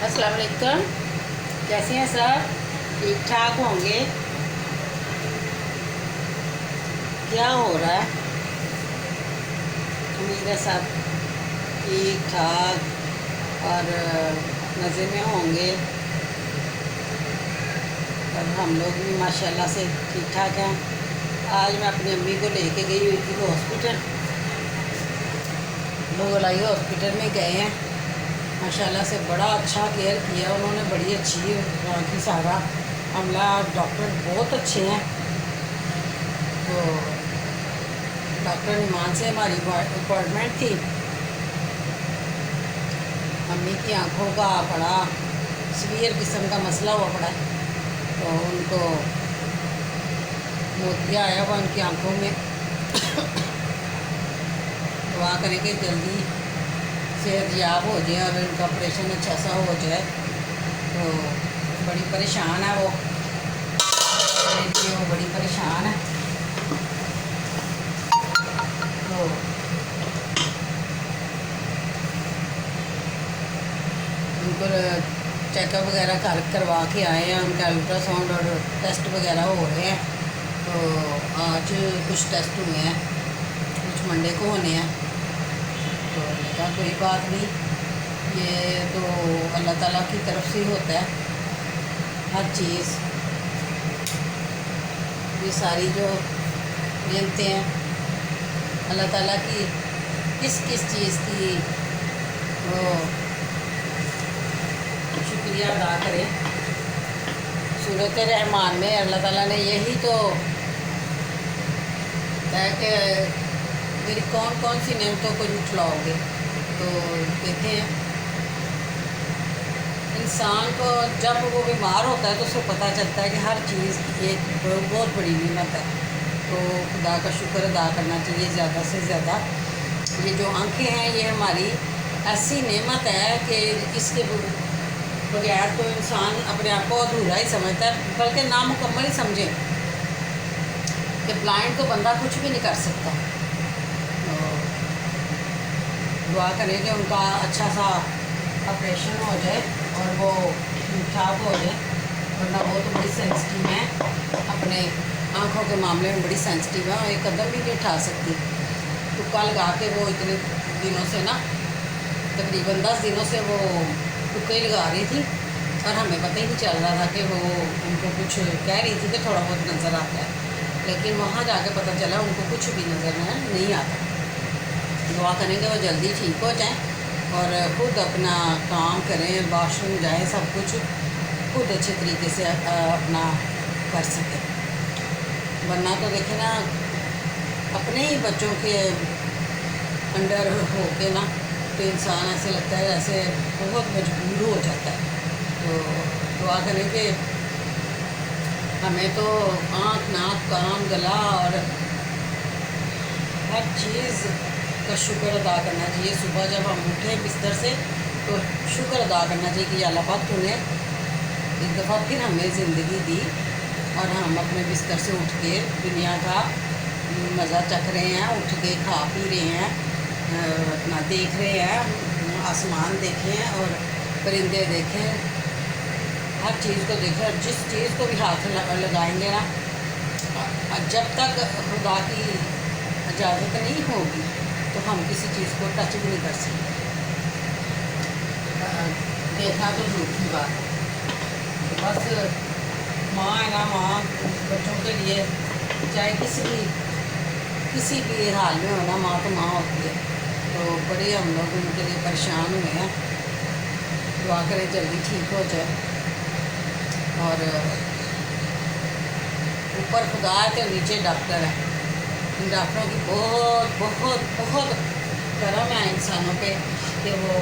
अस्सलाम वालेकुम। कैसे हैं सब? ठीक ठाक होंगे। क्या हो रहा है? उम्मीद है सब ठीक ठाक और मज़े में होंगे। और हम लोग भी माशाल्लाह से ठीक ठाक हैं। आज मैं अपनी अम्मी को लेके गई हुई थी हॉस्पिटल। लोग लाई हॉस्पिटल में गए हैं। माशाल्लाह से बड़ा अच्छा केयर किया उन्होंने। बड़ी अच्छी वहाँ की सारा अमला, डॉक्टर बहुत अच्छे हैं। तो डॉक्टर ईमान से हमारी अपॉइंटमेंट थी। अम्मी की आंखों का बड़ा सीवियर किस्म का मसला हुआ पड़ा है, तो उनको मोतिया आया हुआ उनकी आंखों में। दुआ करें कि जल्दी सेहतयाब हो जाए और उनका ऑपरेशन अच्छा सा हो जाए। तो बड़ी परेशान है वो, बड़ी परेशान है। तो उनको चेकअप वगैरह करवा के आए हैं। उनका अल्ट्रासाउंड और टेस्ट वगैरह हो रहे हैं। तो आज कुछ टेस्ट हुए हैं, कुछ मंडे को होने हैं। तो मैंने कहा कोई बात नहीं, ये तो अल्लाह ताला की तरफ से होता है हर चीज़। ये सारी जो नियमतें हैं अल्लाह ताला की, किस किस चीज़ की वो शुक्रिया अदा करें। सूरत रहमान में अल्लाह ताला ने यही तो है कि मेरी कौन कौन सी नेमतों को झुठलाओगे। तो देखें, इंसान को जब वो बीमार होता है तो उसको पता चलता है कि हर चीज़ एक बहुत बड़ी नेमत है। तो खुदा का शुक्र अदा करना चाहिए ज़्यादा से ज़्यादा। ये जो आँखें हैं ये हमारी ऐसी नेमत है कि इसके बगैर तो इंसान अपने आप को अधूरा ही समझता है, बल्कि नामुकम्मल ही समझे कि ब्लाइंड तो बंदा कुछ भी नहीं कर सकता। दुआ करें कि उनका अच्छा सा ऑपरेशन हो जाए और वो ठीक ठाक हो जाए, वरना वो तो बड़ी सेंसिटिव है, अपने आँखों के मामले में बड़ी सेंसिटिव है और एक कदम भी नहीं उठा सकती। तुक्का लगा के वो इतने दिनों से ना, तकरीबन 10 दिनों से वो तुक्के लगा रही थी और हमें पता ही नहीं चल रहा था कि वो उनको कुछ कह रही थी कि थोड़ा बहुत नज़र आता है, लेकिन वहाँ जाके पता चला उनको कुछ भी नज़र नहीं आता। दुआ करेंगे वो जल्दी ठीक हो जाएं और ख़ुद अपना काम करें, वॉशरूम जाएं, सब कुछ खुद अच्छे तरीके से अपना कर सकें। वरना तो देखें ना, अपने ही बच्चों के अंडर हो के ना, तो इंसान ऐसे लगता है जैसे बहुत मजबूर हो जाता है। तो दुआ करें कि हमें तो आँख, नाक, कान, गला और हर चीज़ का शुक्र अदा करना चाहिए। सुबह जब हम उठे बिस्तर से तो शुक्र अदा करना चाहिए कि अल्लाह पाक तूने एक दफ़ा फिर हमें ज़िंदगी दी और हम अपने बिस्तर से उठ के दुनिया का मज़ा चख रहे हैं, उठ के खा पी रहे हैं, अपना देख रहे हैं, आसमान देखें और परिंदे देखें, हर चीज़ को देखें। और जिस चीज़ को भी हाथ लगाएंगे ना, जब तक खुदा की इजाज़त नहीं होगी तो हम किसी चीज़ को टच भी नहीं कर सकते। देखना तो दूर की बात है। तो बस माँ है ना, माँ बच्चों के लिए चाहे किसी भी हाल में हो ना, माँ तो माँ होती है। तो बड़े हम लोग उनके लिए परेशान हुए हैं। दुआ करें जल्दी ठीक हो जाए। और ऊपर खुदा है तो नीचे डॉक्टर है। इन डॉक्टरों की बहुत बहुत बहुत करम है इंसानों पे कि वो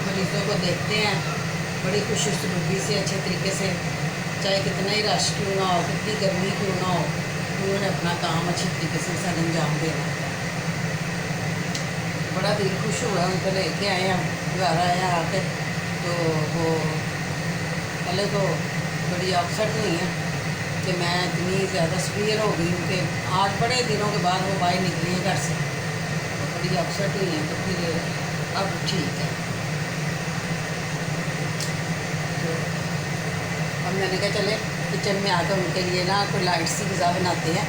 मरीज़ों को देखते हैं बड़ी खुशूसलूकी से, अच्छे तरीके से, चाहे कितना ही रश क्यों ना हो, कितनी गर्मी क्यों ना हो, उन्होंने अपना काम अच्छे तरीके से सर अंजाम देना होता है। बड़ा दिल खुश हुआ उनको लेके आए हम, घर आए आके। तो वो पहले तो बड़ी अपसेट हुई हैं कि मैं इतनी ज़्यादा सीवियर हो गई हूँ कि आज बड़े दिनों के बाद वो बाहर निकली है घर से। तो बड़ी अपसेट हुई हैं। तो फिर अब ठीक है। मैंने कहा चले किचन में आकर उनके लिए ना कोई लाइट सी ग़िज़ा बनाते हैं।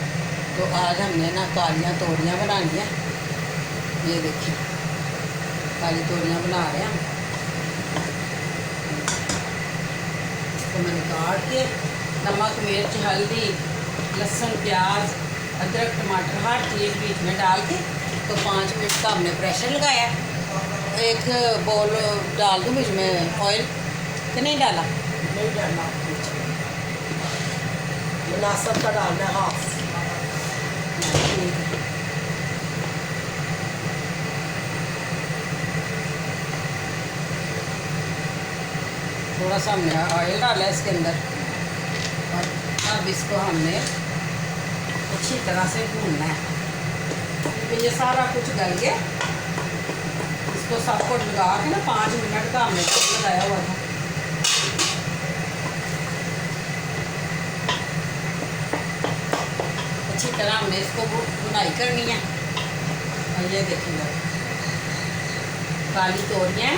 तो आज हमने ना कालियाँ तोरियाँ बनानी है। ये देखिए काली तोरियाँ बना रहे हैं हम। इसको मैंने काट के नमक मिर्च हल्दी लहसुन प्याज अदरक टमाटर हर चीज़ बीच में डाल के तो 5 मिनट का हमने प्रेशर लगाया। एक बॉल डाल दूँ बीच में ऑयल कि नहीं डाला? नहीं डालना, मुनासिब का डालना है, हाफ। थोड़ा सा हमने ऑयल डाला इसके अंदर और अब इसको हमने अच्छी तरह से भूनना है। तो ये सारा कुछ गल के इसको सब कुछ लगा के ना 5 मिनट का हमने लगाया हुआ था। अच्छी तरह हमने इसको बुनाई करनी है। और ये देखिए काली तोरियाँ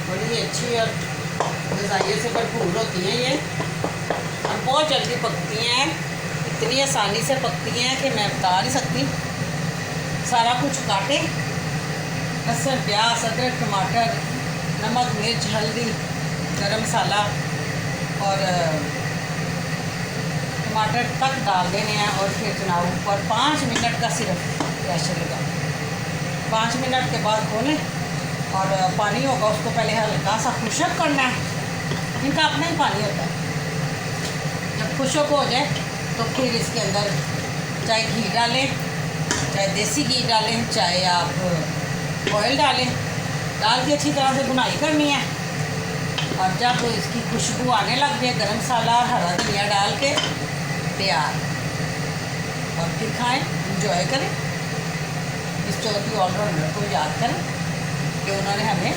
बड़ी अच्छी और गज़ाइयत से भरपूर होती हैं ये, और बहुत जल्दी पकती हैं। इतनी आसानी से पकती हैं कि मैं बता नहीं सकती। सारा कुछ काटे, लहसुन प्याज अदरक टमाटर नमक मिर्च हल्दी गरम मसाला और टमाटर तक डाल देने हैं और फिर चुनाव ऊपर 5 मिनट का सिर्फ प्रेशर लगा। 5 मिनट के बाद खोलें और पानी होगा उसको पहले हल्का सा खुशक करना है। इनका अपना ही पानी होता है। जब खुशक हो जाए तो फिर इसके अंदर चाहे घी डालें चाहे देसी घी डालें चाहे आप ऑयल डालें, डाल के अच्छी तरह से भुनाई करनी है। और जब इसकी खुशबू आने लग जाए गरम मसाला और हरा धनिया डाल के तैयार। और फिर खाएं, इंजॉय करें। इस चौथी ऑलराउंडर को याद करें कि उन्होंने हमें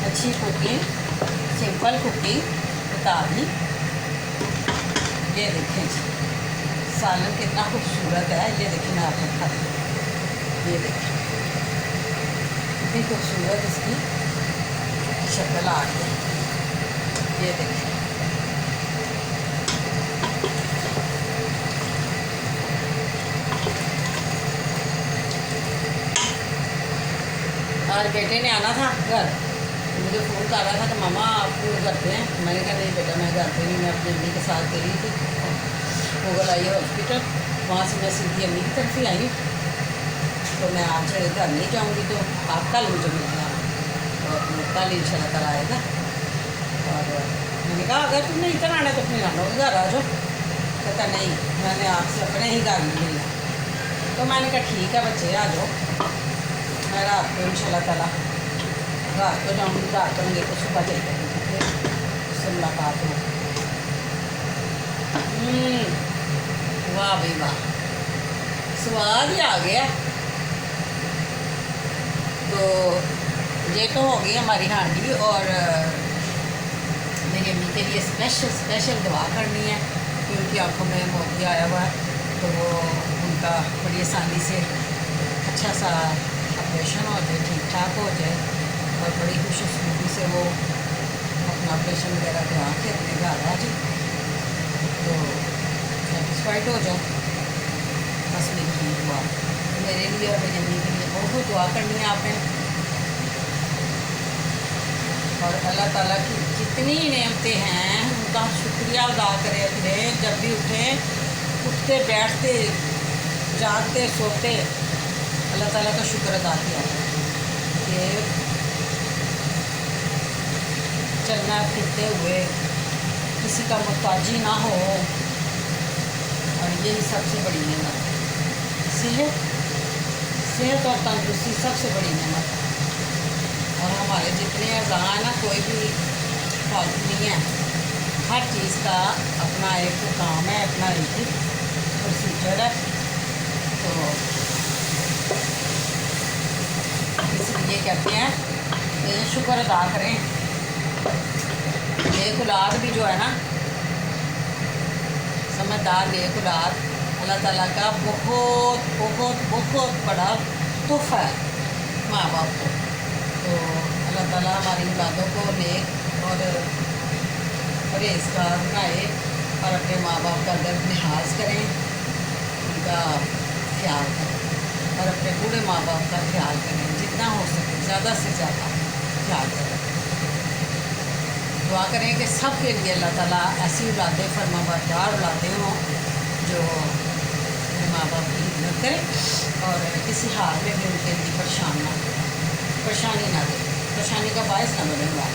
अच्छी कुकिंग सिंपल कुकिंग बता दी। ये देखें सालन कितना खूबसूरत है। ये देखिए मैं आपको दिखाती हूँ। ये देखिए कितनी खूबसूरत इसकी शक्ल आ गई। ये देखिए और बेटे ने आना था घर, मुझे फ़ोन कर रहा था कि मामा आप करते हैं। मैंने कहा नहीं बेटा मैं घर पे नहीं, मैं अपनी अम्मी के साथ गई थी मुगल आई हॉस्पिटल, वहाँ से मैं सीधी अम्मी की तरफ ही आई। तो मैं आज घर नहीं जाऊँगी तो आप कल मुझे मिलना और कल इंशाल्लाह कल आएगा। और मैंने कहा अगर तुमने इधर आना तो अपने नानों के घर आ जाओ। कहता नहीं मैंने आपसे अपने ही घर में मिलना। तो मैंने कहा ठीक है बच्चे आ जाओ, मैं रात को इंशाल्लाह ताला रात को जाऊँगी, रात को नहीं तो सुबह चल जाऊँगी फिर उससे मुलाकात हो। वाह भाई वाह, स्वाद ही आ गया। तो ये तो हो गई हमारी हांडी। और मेरी अम्मी के लिए स्पेशल दुआ करनी है क्योंकि आंखों में मोतिया आया हुआ है। तो वो उनका बड़ी आसानी से अच्छा सा ऑपरेशन हो जाए, ठीक ठाक हो जाए और बड़ी खुशखुशी से वो अपना ऑपरेशन वगैरह करा के अपने घर आ जाए तो सेटिस्फाइड हो जाए। बस मेरी दुआ मेरे लिए और मेरी अम्मी के लिए बहुत दुआ करनी है आपने। और अल्लाह ताला की जितनी नेमतें हैं उनका शुक्रिया अदा करें अपने। जब भी उठें, उठते बैठते जागते सोते अल्लाह ताला का शुक्र अदा किया कि चलना फिरते हुए किसी का मुहताजी ना हो। और यही सबसे बड़ी नेमत है। सेहत और तंदुरुस्ती सबसे बड़ी नेमत है। और हमारे जितने अज़ां हैं ना कोई भी फालतू नहीं है। हर चीज़ का अपना एक काम है, अपना एक प्रोसीजर है। तो इसलिए कहते हैं कि शुक्र अदा करें। नेक औलाद भी जो है ना, समझदार नेक औलाद अल्लाह ताला का बहुत बहुत बहुत बड़ा तोहफ़ा है माँ बाप को। तो अल्लाह ताला हमारी औलादों को नेक और परहेजगार बनाए और अपने माँ बाप का अदब लिहाज करें, उनका ख्याल करें और अपने बूढ़े माँ बाप का ख्याल करें, जितना हो सके ज़्यादा से ज़्यादा ख्याल करें। दुआ करें कि सब के लिए अल्लाह ताला ऐसी औलादें फरमाबरदार औलादें हों जो अपने माँ बाप की खिदमत करें और किसी हाल में भी उनके लिए परेशानी ना दे, परेशानी का बायस ना बने औलाद।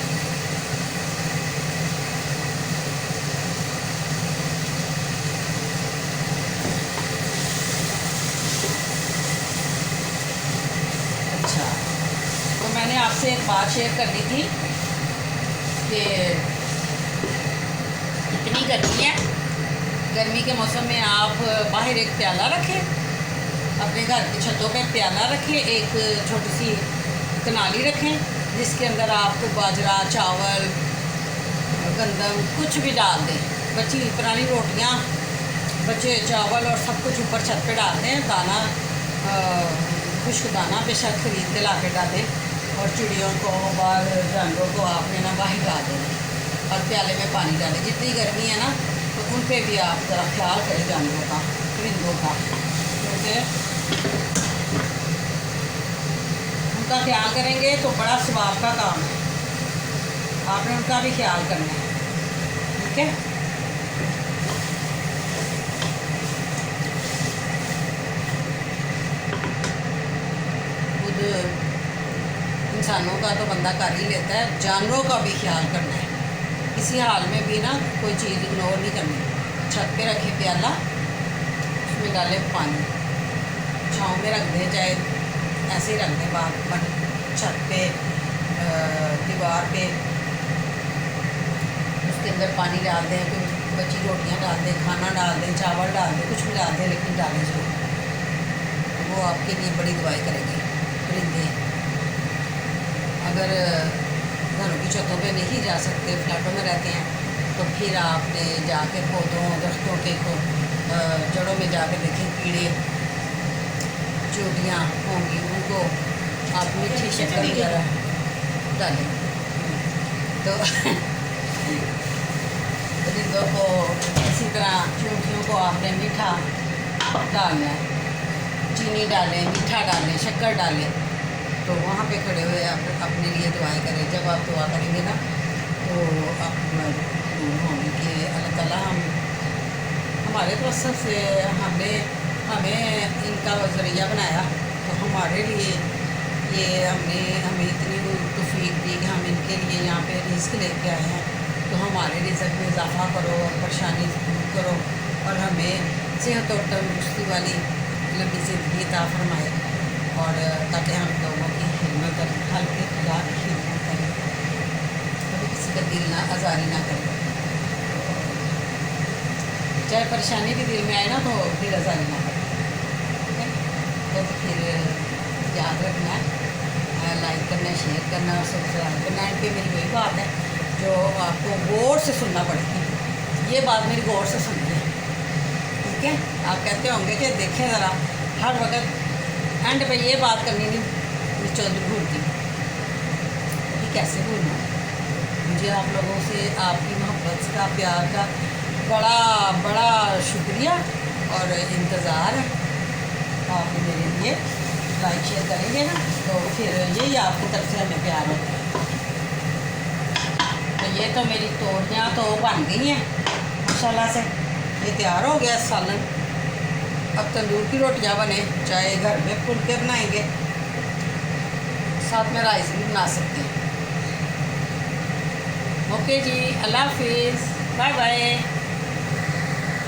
अच्छा, तो मैंने आपसे एक बात शेयर करनी थी कि इतनी गर्मी है, गर्मी के मौसम में आप बाहर एक प्याला रखें, अपने घर की छतों पे प्याला रखें, एक छोटी सी कनाली रखें जिसके अंदर आप बाजरा, चावल, गंदम कुछ भी डाल दें। बची पुरानी रोटियां, बचे चावल और सब कुछ ऊपर छत पे डाल दें। दाना, खुश्क दाना बेशक खरीद के ला के डालें और चिड़ियों को, बाहर जानवरों को आपने ना बाहर डाल देना और प्याले में पानी डालें। जितनी गर्मी है ना, तो उन पे भी आप ज़रा ख्याल करें जानवरों का, परिंदों का, क्योंकि उनका ख्याल करेंगे तो बड़ा सवाब का काम है। आपने उनका भी ख्याल करना है, ठीक है। खुद इंसानों का तो बंदा कर ही लेता है, जानवरों का भी ख्याल करना है। किसी हाल में भी ना कोई चीज़ इग्नोर नहीं करनी। छत पे रखे प्याला, उसमें डाले पानी, छाँव में रख दें, चाहे ऐसे ही रख दें, बाहर पर छत पे, दीवार पे, उसके अंदर पानी डाल दें, कोई बची रोटियां डाल दें, खाना डाल दें, चावल डाल दें, कुछ भी डाल दें, लेकिन डालें जरूर। वो आपके लिए बड़ी दुआएं करेंगे परिंदे। अगर घरों की छतों पे नहीं जा सकते, फ्लैटों में रहते हैं, तो फिर आपने जाके पौधों, दरख्तों के जड़ों में जाकर देखें, कीड़े, चोटियाँ होंगी, उनको आप मीठी शक्कर वगैरह डालें। तो परिंदों को इसी तरह चोटियों को आपने मीठा डालना है, चीनी डालें, मीठा डालें, शक्कर डालें। तो वहाँ पे खड़े हुए आप अपने लिए दुआएं करें। जब आप दुआ करेंगे ना, तो आप दूर होंगे कि अल्लाह ताला हमारे तो असर से हमें इनका ज़रिया बनाया, तो हमारे लिए ये हमें इतनी तौफीक दी कि हम इनके लिए यहाँ पे रिज़्क़ लेके आए हैं। तो हमारे रिज़्क़ में इजाफ़ा करो और परेशानी दूर करो और हमें सेहत और तंदुरुस्ती वाली लंबी ज़िंदगी अता फरमाए, और ताकि हम लोगों की खिदमत और हल के खुदा की खिदमत करें, कभी किसी का दिल ना आज़ारी ना करें। चाहे परेशानी भी दिल में आए ना, तो दिल आज़ारी ना करें, ठीक है। तो फिर याद रखना है, लाइक करना, शेयर करना और सब्सक्राइब करना। एंड पे मेरी वही बात है जो आपको गौर से सुनना पड़ेगी। ये बात मेरी गौर से सुननी है, ठीक है। आप कहते होंगे कि देखें ज़रा, हर वक्त एंड पे ये बात करनी नहीं चौधरी भूलती, कि कैसे भूलना। मुझे आप लोगों से आपकी मोहब्बत का, प्यार का बड़ा शुक्रिया और इंतज़ार है। आप मेरे लिए लाइक शेयर करेंगे ना, तो फिर यही आपकी तरफ से हमें प्यार होता है। तो ये तो मेरी तोरियाँ तो बन गई हैं माशाल्लाह से, ये तैयार हो गया सालन। अब तंदूर की रोटियां बने, चाहे घर में फुलके बनाएंगे, साथ में राइस भी बना सकते हैं। ओके जी, अल्लाह हाफिज़, बाय बाय।